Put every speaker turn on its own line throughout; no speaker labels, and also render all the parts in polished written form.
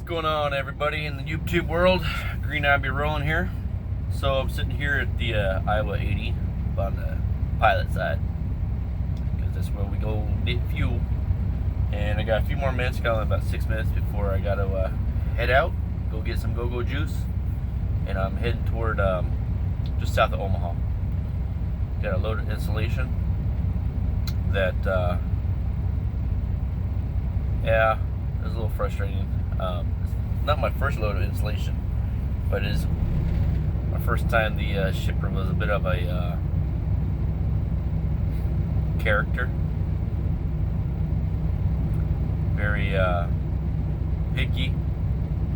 going on, everybody in the YouTube world? Green Abbey rolling here. So I'm sitting here at the Iowa 80 on the pilot side because that's where we go get fuel. And I got a few more minutes, got only about 6 minutes before I got to head out, go get some go-go juice. And I'm heading toward just south of Omaha. Got a loaded installation that, yeah, it was a little frustrating. It's not my first load of installation, but it is my first time. The shipper was a bit of a character, very picky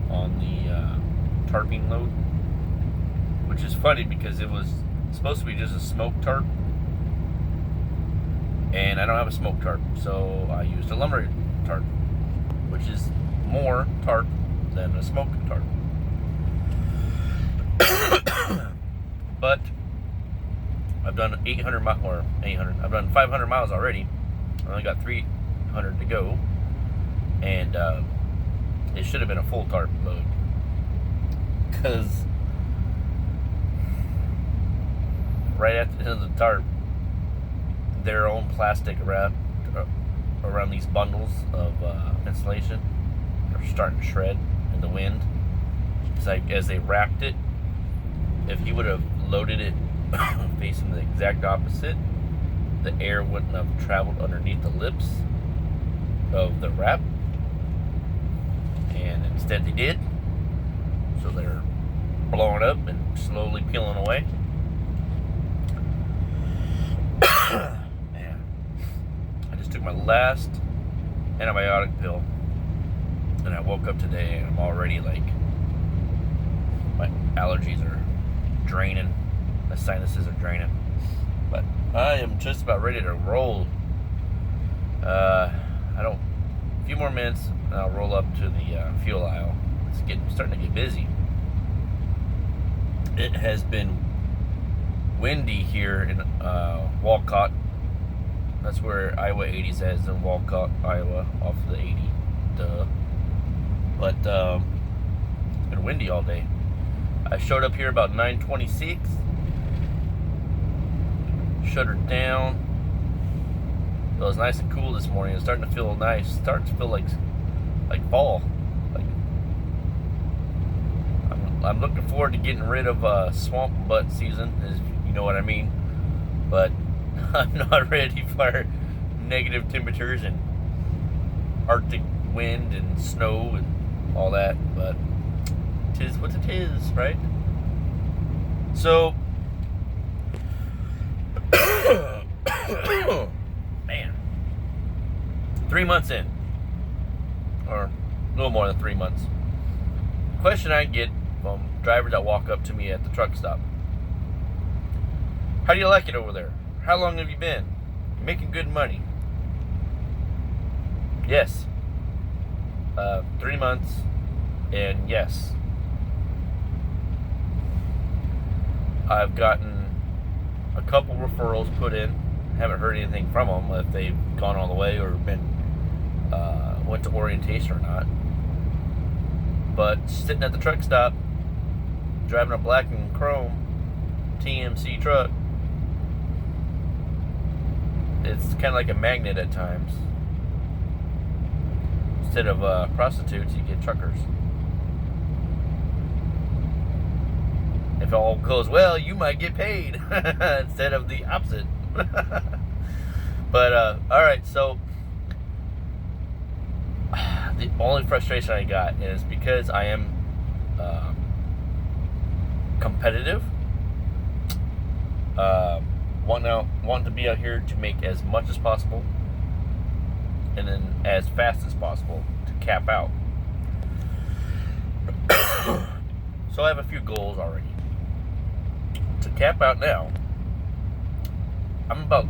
on the tarping load, which is funny because it was supposed to be just a smoke tarp, and I don't have a smoke tarp, so I used a lumber tarp, which is more tarp than a smoke tarp. But I've done 800 miles, or 800. I've done 500 miles already. I only got 300 to go, and it should have been a full tarp load, because right at the end of the tarp, their own plastic wrapped around these bundles of insulation are starting to shred in the wind. It's like as they wrapped it, if he would have loaded it facing the exact opposite, the air wouldn't have traveled underneath the lips of the wrap, and instead they did. So they're blowing up and slowly peeling away. Man, I just took my last antibiotic pill, and I woke up today and I'm already like, my allergies are draining, my sinuses are draining, but I am just about ready to roll. A few more minutes and I'll roll up to the fuel aisle. It's starting to get busy. It has been windy here in Walcott. That's where Iowa 80's at, is in Walcott, Iowa, off of the 80. Duh. But it's been windy all day. I showed up here about 9:26. Shuttered down. It was nice and cool this morning. It's starting to feel nice. Starting to feel like fall. Like I'm looking forward to getting rid of swamp butt season, as you know what I mean. But I'm not ready for negative temperatures and Arctic wind and snow and all that. But 'tis what it is, right? So, man, 3 months in, or a little more than 3 months. Question I get from drivers that walk up to me at the truck stop: how do you like it over there? How long have you been? You're making good money. Yes. 3 months, and yes. I've gotten a couple referrals put in. Haven't heard anything from them, if they've gone all the way or been went to orientation or not. But sitting at the truck stop, driving a black and chrome TMC truck, it's kind of like a magnet at times. Instead of prostitutes, you get truckers. If all goes well, you might get paid instead of the opposite. But all right, so the only frustration I got is because I am competitive. Want to be out here to make as much as possible, and then as fast as possible to cap out. So I have a few goals already. To cap out now, I'm about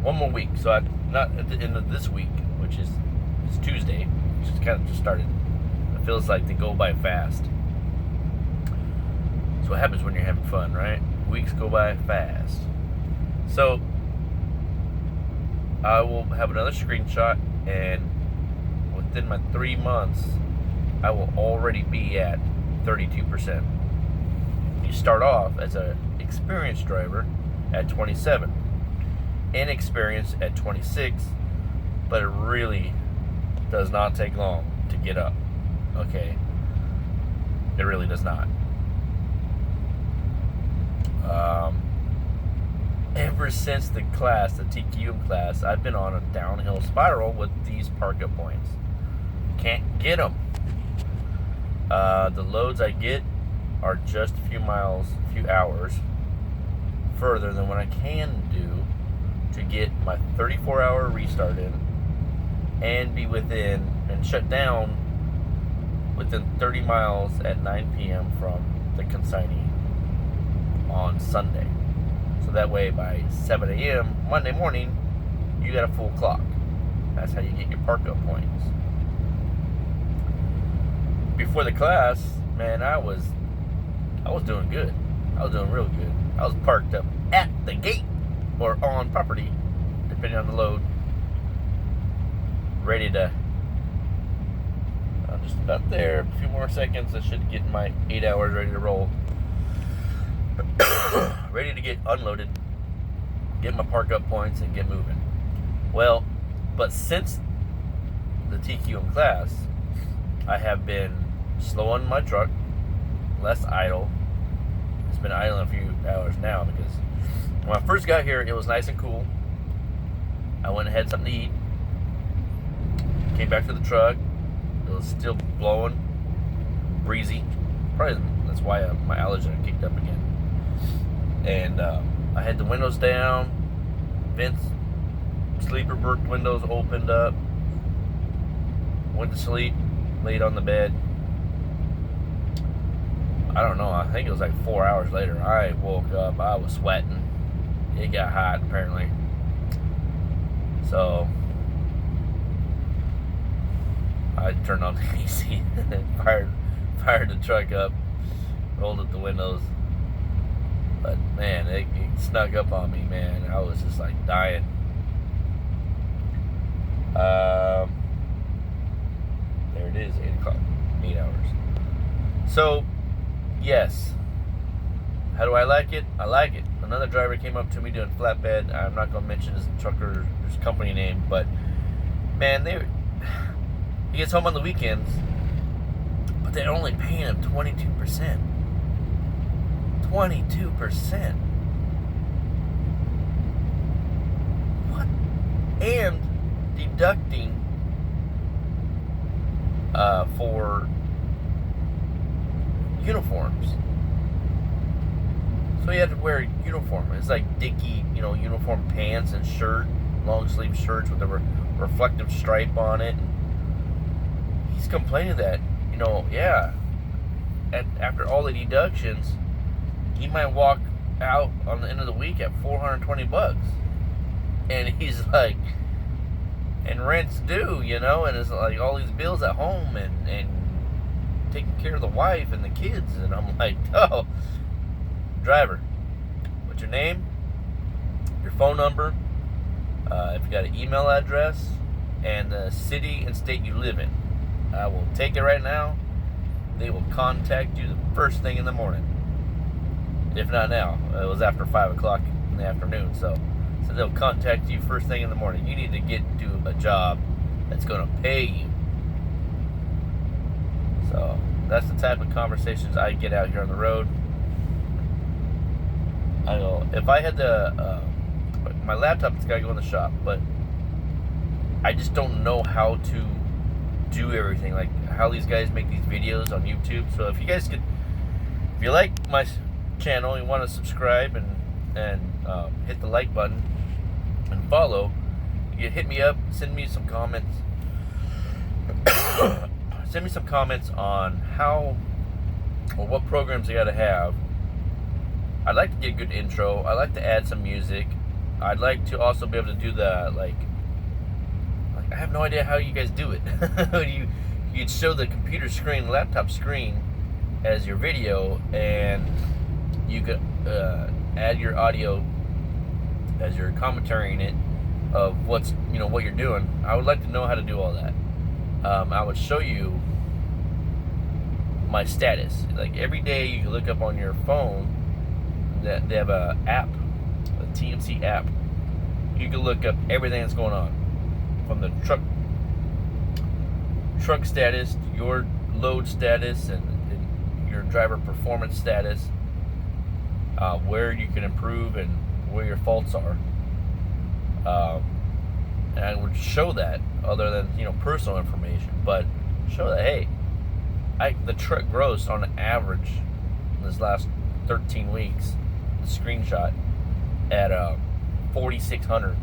one more week. So I'm not at the end of this week, which is Tuesday, which is kind of just started. It feels like they go by fast. So what happens when you're having fun, right? Weeks go by fast. So I will have another screenshot, and within my 3 months I will already be at 32%. You start off as an experienced driver at 27, inexperienced at 26, but it really does not take long to get up. Okay, it really does not. Ever since the class, the TQM class, I've been on a downhill spiral with these park up points. Can't get them. The loads I get are just a few miles, a few hours further than what I can do to get my 34-hour restart in and be within and shut down within 30 miles at 9 p.m. from the consignee on Sunday. So that way by 7 a.m. Monday morning, you got a full clock. That's how you get your park up points. Before the class, man, I was doing good. I was doing real good. I was parked up at the gate or on property, depending on the load, ready to. I'm just about there. A few more seconds. I should get my 8 hours ready to roll. Ready to get unloaded, get my park up points, and get moving. Well, but since the TQM class, I have been slowing my truck, less idle. It's been idle a few hours now because when I first got here, it was nice and cool. I went and had something to eat. Came back to the truck. It was still blowing, breezy. Probably that's why my allergen kicked up again. And I had the windows down, vents, sleeper berth windows opened up. Went to sleep, laid on the bed. I don't know, I think it was like 4 hours later, I woke up, I was sweating. It got hot, apparently. So, I turned on the AC, fired the truck up, rolled up the windows. But, man, it snuck up on me, man. I was just, like, dying. There it is, 8 o'clock, 8 hours. So, yes. How do I like it? I like it. Another driver came up to me doing flatbed. I'm not going to mention his trucker's company name, but, man, he gets home on the weekends, but they're only paying him 22%. 22%. What? And deducting for uniforms. So you have to wear a uniform. It's like Dickie, uniform pants and shirt, long sleeve shirts with a reflective stripe on it. He's complaining that, after all the deductions, he might walk out on the end of the week at $420. And he's like, and rent's due, and it's like all these bills at home and taking care of the wife and the kids. And I'm like, oh, driver, what's your name, your phone number, if you got an email address, and the city and state you live in. I will take it right now. They will contact you the first thing in the morning. If not now. It was after 5 o'clock in the afternoon, so they'll contact you first thing in the morning. You need to get to a job that's going to pay you. So that's the type of conversations I get out here on the road. I go, if I had my laptop, it's got to go in the shop, but I just don't know how to do everything, like how these guys make these videos on YouTube. So if you guys could, if you like my channel, you want to subscribe and hit the like button and follow, you can hit me up, send me some comments. Send me some comments on how or what programs I gotta have. I'd like to get a good intro. I'd like to add some music. I'd like to also be able to do the like I have no idea how you guys do it. You'd show the computer screen, laptop screen as your video, and you could add your audio as your commentary in it of what you're doing. I would like to know how to do all that. I would show you my status. Like every day you can look up on your phone that they have a app, a TMC app. You can look up everything that's going on, from the truck status, your load status, and your driver performance status, where you can improve and where your faults are. And I would show that, other than personal information, but show that, hey, the truck grossed on average in this last 13 weeks, the screenshot, at 4,600.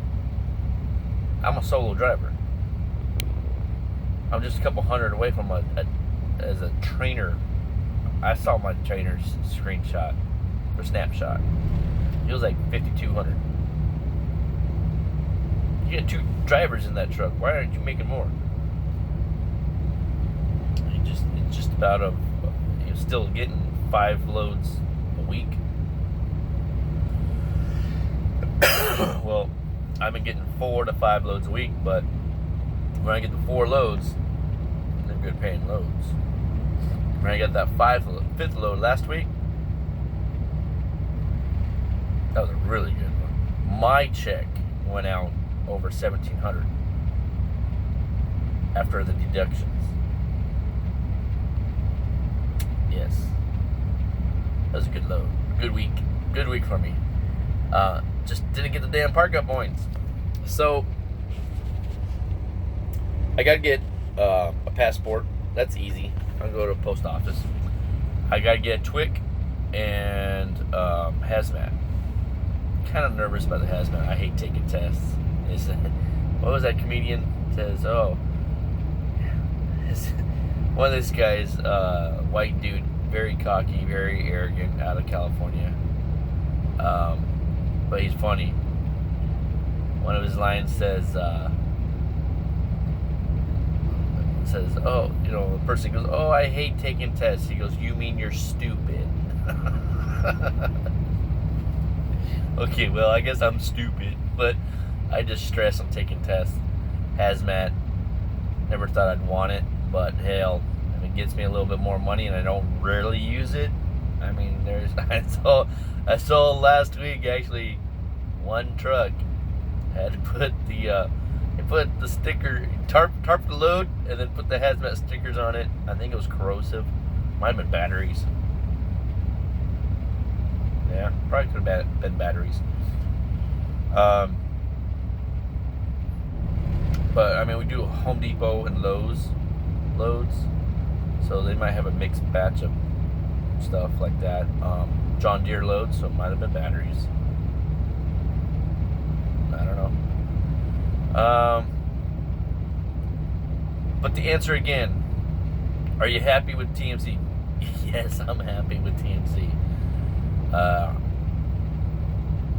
I'm a solo driver. I'm just a couple hundred away from as a trainer. I saw my trainer's screenshot or snapshot. It was like 5,200. You got 2 drivers in that truck. Why aren't you making more? It's just about you're still getting 5 loads a week. Well, I've been getting 4 to 5 loads a week, but when I get the 4 loads, they're good paying loads. When I got that 5th load last week, that was a really good one. My check went out over 1,700 after the deductions. Yes, that was a good load. Good week. Good week for me. Just didn't get the damn park-up points. So I gotta get a passport. That's easy. I'll go to a post office. I gotta get TWIC and hazmat. Kind of nervous about the hazmat. I hate taking tests. What was that comedian says? Oh, one of these guys, white dude, very cocky, very arrogant, out of California. But he's funny. One of his lines says, oh, the person goes, oh, I hate taking tests. He goes, you mean you're stupid? Okay, well, I guess I'm stupid, but I just stress on taking tests. Hazmat, never thought I'd want it, but hell, if it gets me a little bit more money and I don't rarely use it, I mean, I saw last week, actually, one truck had to put the sticker, tarp the load, and then put the hazmat stickers on it. I think it was corrosive. Might have been batteries. Yeah, probably could have been batteries. But I mean, we do Home Depot and Lowe's loads, so they might have a mixed batch of stuff like that. John Deere loads, so it might have been batteries. I don't know. But the answer again, are you happy with TMC? Yes, I'm happy with TMC.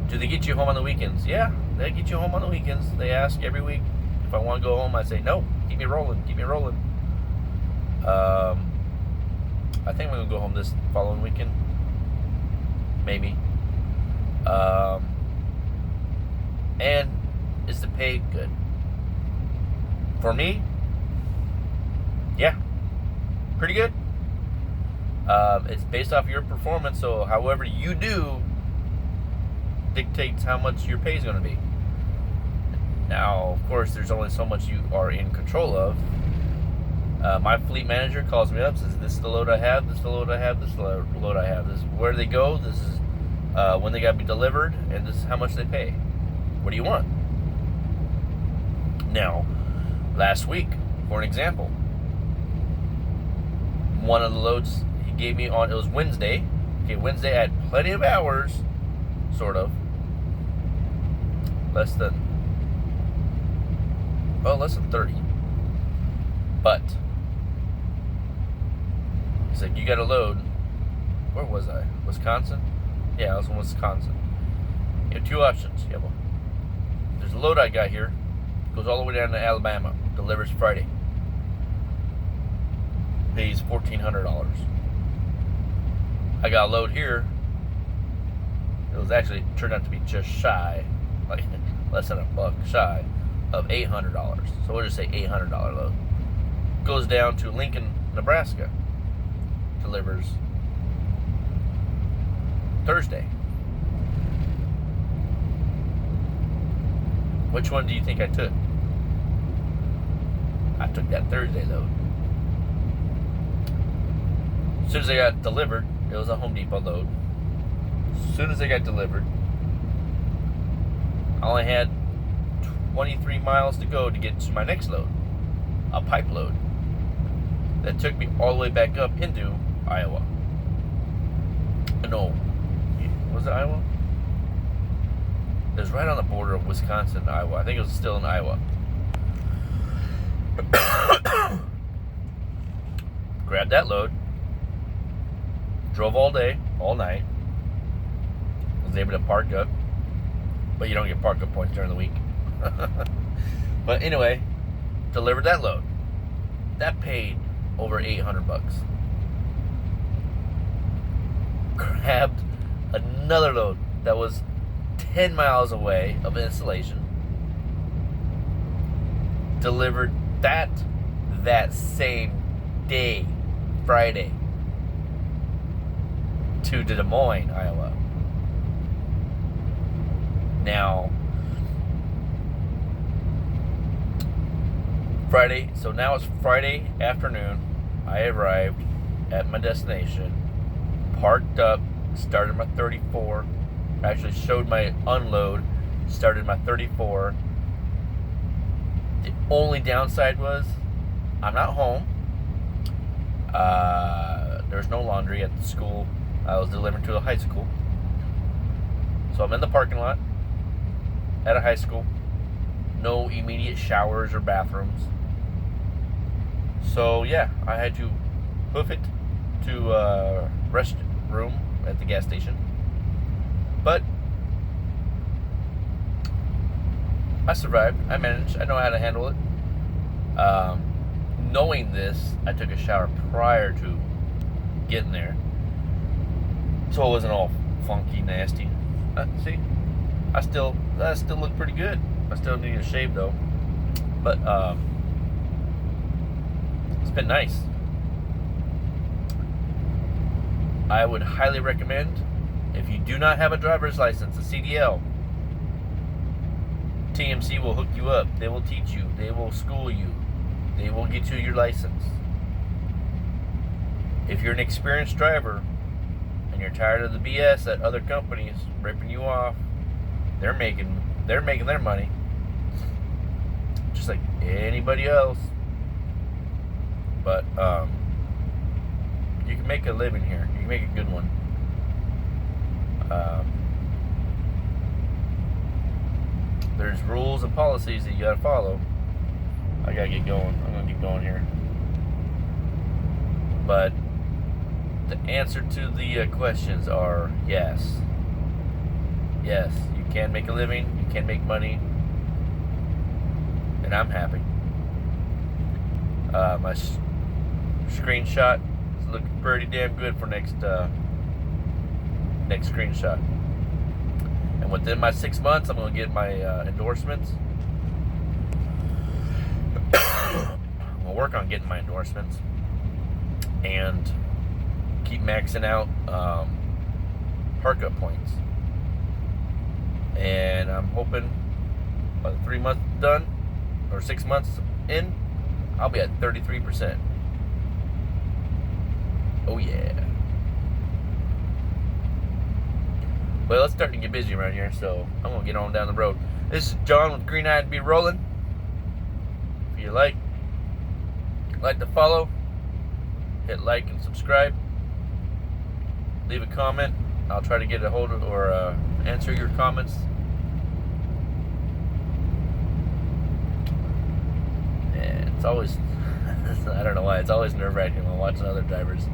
Do they get you home on the weekends? Yeah, they get you home on the weekends. They ask every week if I want to go home. I say, no, keep me rolling. I think we're going to go home this following weekend. Maybe. And is the pay good? For me, yeah, pretty good. It's based off your performance, so however you do dictates how much your pay is going to be. Now, of course, there's only so much you are in control of. My fleet manager calls me up, says, this is the load I have, this is the load I have, this is the load I have. This is where they go, this is when they got to be delivered, and this is how much they pay. What do you want? Now, last week, for an example, one of the loads he gave me on, it was Wednesday. Okay, Wednesday I had plenty of hours, sort of. Less than 30. But he's like, you got a load. Where was I? Wisconsin? Yeah, I was in Wisconsin. You have 2 options. Yeah, well, there's a load I got here. Goes all the way down to Alabama. Delivers Friday. Pays $1,400. I got a load here. It was actually turned out to be just shy, like less than $1 shy of $800. So we'll just say $800 load. Goes down to Lincoln, Nebraska. delivers Thursday. Which one do you think I took? I took that Thursday load. As soon as I got delivered, it was a Home Depot load. As soon as I got delivered, I only had 23 miles to go to get to my next load, a pipe load. That took me all the way back up into Iowa. No, was it Iowa? It was right on the border of Wisconsin and Iowa. I think it was still in Iowa. Grabbed that load. Drove all day, all night. Was able to park up. But you don't get park up points during the week. But anyway, delivered that load. That paid over $800. Grabbed another load that was 10 miles away of installation. Delivered that same day, Friday, to Des Moines, Iowa. Now, Friday, so now it's Friday afternoon. I arrived at my destination, parked up, started my 34, actually showed my unload, started my 34. The only downside was I'm not home. There's no laundry at the school. I was delivering to a high school. So I'm in the parking lot at a high school. No immediate showers or bathrooms. So yeah, I had to hoof it to a restroom at the gas station. But I survived. I managed. I know how to handle it. Knowing this, I took a shower prior to getting there, so it wasn't all funky, nasty. See, I still look pretty good. I still need a shave though, but it's been nice. I would highly recommend, if you do not have a driver's license, a CDL, TMC will hook you up. They will teach you. They will school you. They will get you your license. If you're an experienced driver and you're tired of the BS that other companies ripping you off, they're making their money just like anybody else. But you can make a living here. You can make a good one. There's rules and policies that you gotta follow. I gotta get going. I'm gonna get going here. But the answer to the questions are yes. Yes, you can make a living. You can make money, and I'm happy. My screenshot is looking pretty damn good for next screenshot. And within my 6 months, I'm gonna get my endorsements. I'm gonna work on getting my endorsements and keep maxing out park up points. And I'm hoping by the 3 months done, or 6 months in, I'll be at 33%. Oh yeah. Well, it's starting to get busy around here, so I'm gonna get on down the road. This is John with Green Eyed Be Rolling. If you like to follow, hit like and subscribe. Leave a comment. I'll try to get a hold of or answer your comments. And it's always, I don't know why, it's always nerve-wracking when watching other drivers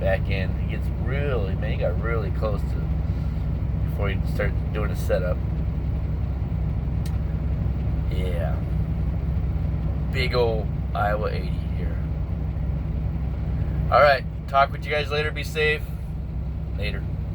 back in. He gets really, man, he got really close to before you start doing a setup. Yeah. Big old Iowa 80 here. Alright, talk with you guys later. Be safe. Later.